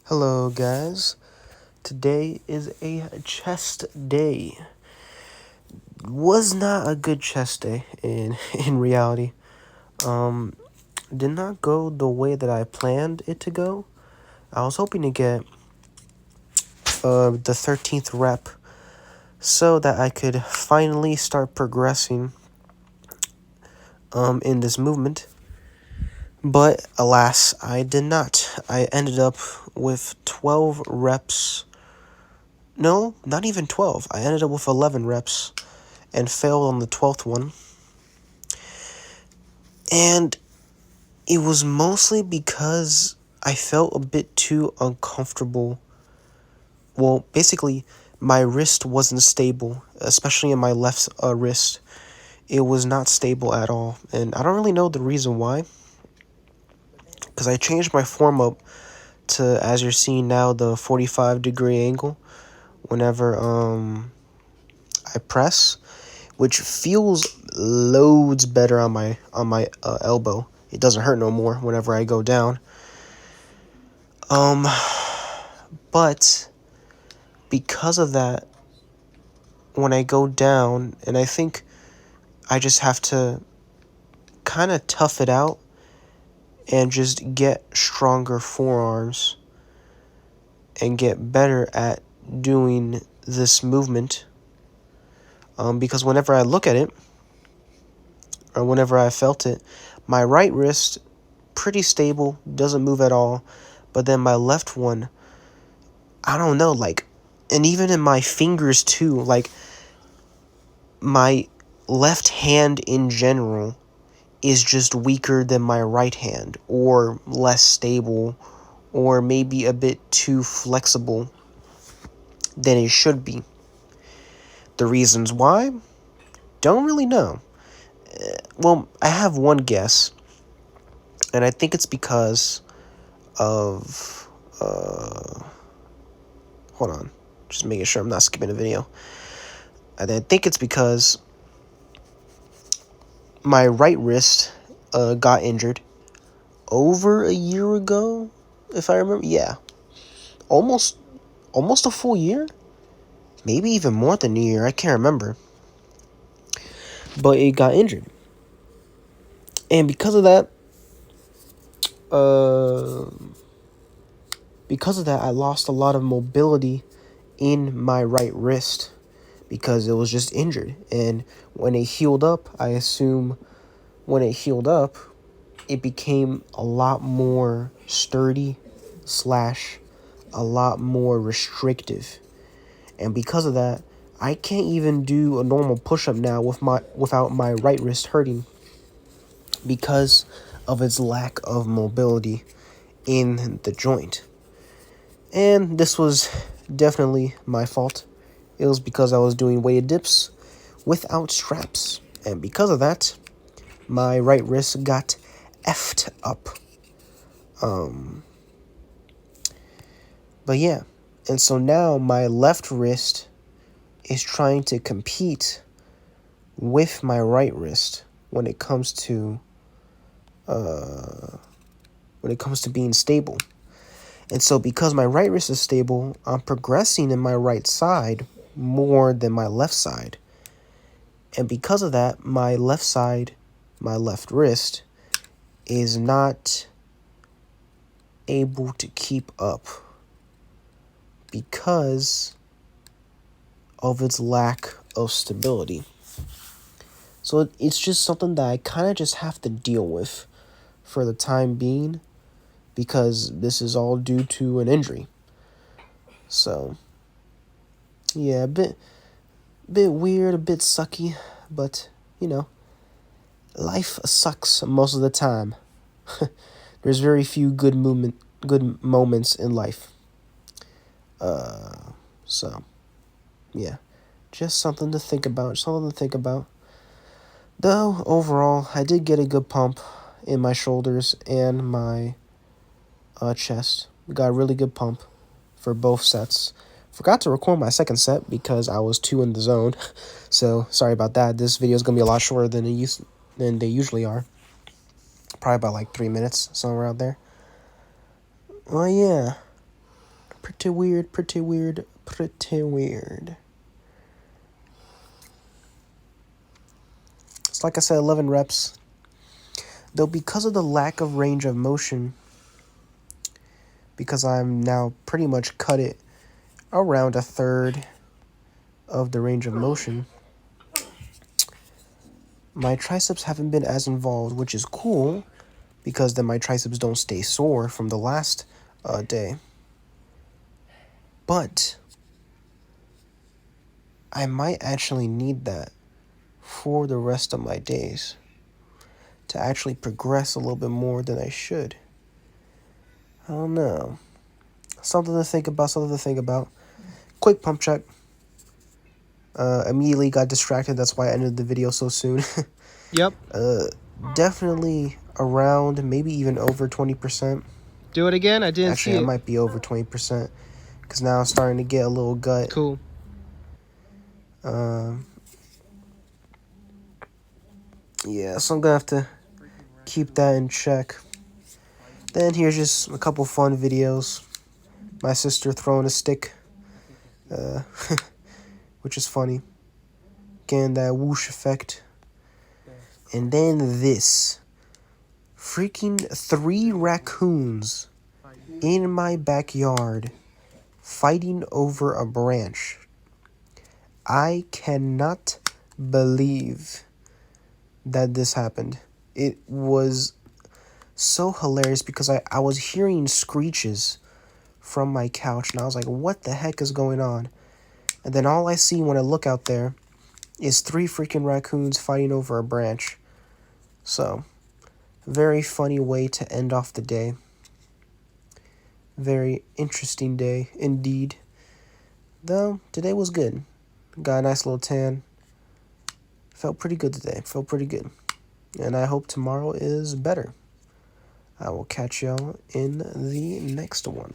Hello guys, today is a chest day. Was not a good chest day in in reality. Um did not go the way that I planned it to go. I was hoping to get the 13th rep so that I could finally start progressing in this movement. But alas, I did not. I ended up with 12 reps. No, not even 12. I ended up with 11 reps and failed on the 12th one. And it was mostly because I felt a bit too uncomfortable. Well, basically, my wrist wasn't stable, especially in my left wrist. It was not stable at all. And I don't really know the reason why. Because I changed my form up to, as you're seeing now, the 45-degree angle whenever I press, which feels loads better on my elbow. It doesn't hurt no more whenever I go down. But because of that, when I go down, and I think I just have to kind of tough it out and just get stronger forearms and get better at doing this movement. Because whenever I look at it, or whenever I felt it, my right wrist, pretty stable, doesn't move at all. But then my left one, I don't know, like, and even in my fingers too, like, my left hand in general is just weaker than my right hand, or less stable, or maybe a bit too flexible than it should be. The reasons why? Don't really know. Well, I have one guess, and I think it's because of, hold on, just making sure I'm not skipping a video. And I think it's because my right wrist got injured over a year ago, if I remember. Yeah, almost a full year, maybe even more than a year. I can't remember, but it got injured, and because of that, I lost a lot of mobility in my right wrist because it was just injured. And when it healed up, I assume when it healed up, it became a lot more sturdy / a lot more restrictive. And because of that, I can't even do a normal push-up now without my right wrist hurting because of its lack of mobility in the joint. And this was definitely my fault. It was because I was doing weighted dips without straps. And because of that, my right wrist got effed up. But yeah, and so now my left wrist is trying to compete with my right wrist when it comes to being stable. And so because my right wrist is stable, I'm progressing in my right side more than my left side. And because of that, my left side, my left wrist, is not able to keep up because of its lack of stability. So it's just something that I kind of just have to deal with for the time being because this is all due to an injury. So, yeah, a bit weird, a bit sucky, but, life sucks most of the time. There's very few good moments in life. So, yeah, just something to think about, Though, overall, I did get a good pump in my shoulders and my chest. We got a really good pump for both sets. Forgot to record my second set because I was too in the zone. So, sorry about that. This video is going to be a lot shorter than they usually are. Probably about like 3 minutes, somewhere out there. Well, yeah. Pretty weird, pretty weird, pretty weird. It's like I said, 11 reps. Though because of the lack of range of motion, because I'm now pretty much cut it around a third of the range of motion, my triceps haven't been as involved, which is cool because then my triceps don't stay sore from the last day. But I might actually need that for the rest of my days to actually progress a little bit more than I should. I don't know. Something to think about, Quick pump check. Immediately got distracted. That's why I ended the video so soon. Yep. Definitely around, maybe even over 20%. Do it again. I didn't see it. Actually, I might be over 20% because now I'm starting to get a little gut. Cool. Yeah, so I'm gonna have to keep that in check. Then here's just a couple fun videos. My sister throwing a stick, which is funny. Getting that whoosh effect. And then this. Freaking 3 raccoons in my backyard fighting over a branch. I cannot believe that this happened. It was so hilarious because I was hearing screeches from my couch and I was like, what the heck is going on? And then all I see when I look out there is 3 freaking raccoons fighting over a branch. So, very funny way to end off the day. Very interesting day indeed. Though, today was good. Got a nice little tan. Felt pretty good today. Felt pretty good. And I hope tomorrow is better. I will catch y'all in the next one.